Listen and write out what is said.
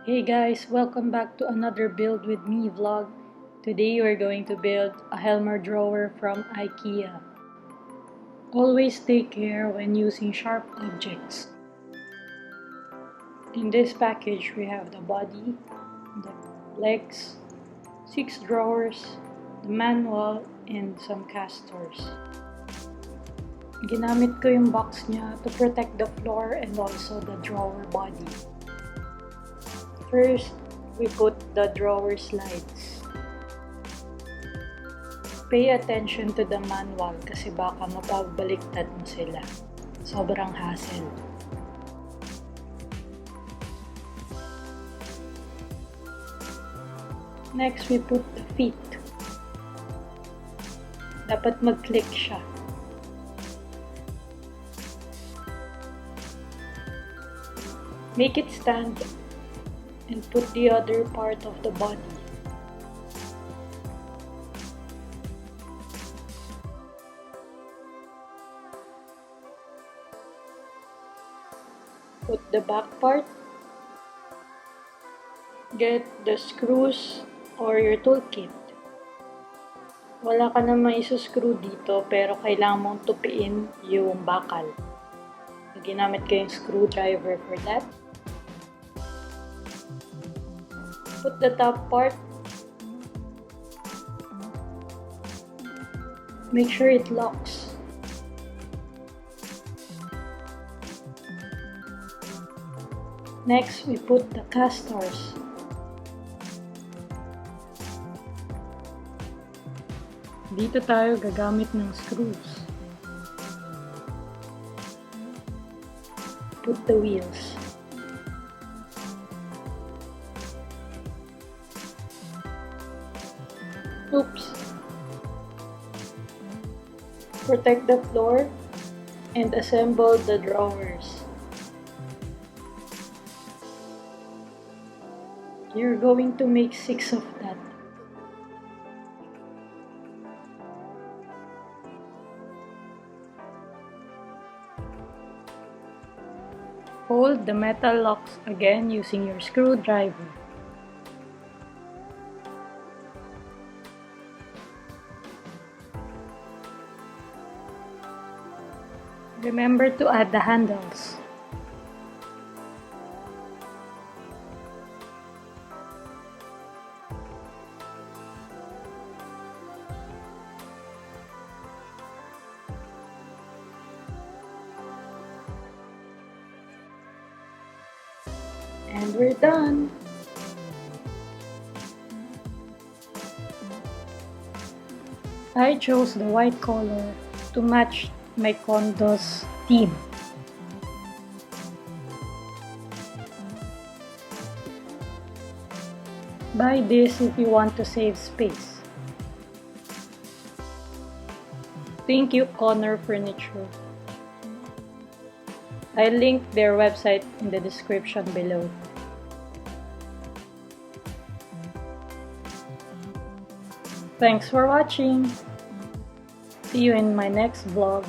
Hey guys, welcome back to another build with me vlog. Today we're going to build a Helmer drawer from Ikea. Always take care when using sharp objects. In this package we have the body, the legs, 6 drawers, the manual, and some casters. Ginamit ko yung box niya to protect the floor and also the drawer body. First, we put the drawer slides. Pay attention to the manual kasi baka mapagbaliktad mo sila. Sobrang hassle. Next, we put the feet. Dapat mag-click siya. Make it stand and put the other part of the body. Put the back part. Get the screws or your toolkit. Wala ka naman isuscrew dito pero kailangan mong tupiin yung bakal. Ginamit ko yung screwdriver for that. Put the top part. Make sure it locks. Next, we put the casters. Dito tayo gagamit ng screws. Put the wheels. Oops. Protect the floor and assemble the drawers. You're going to make 6 of that. Hold the metal locks again using your screwdriver. Remember to add the handles. And we're done! I chose the white color to match my condo's theme. Buy this if you want to save space. Thank you, Connor Furniture. I'll link their website in the description below. Thanks for watching. See you in my next vlog.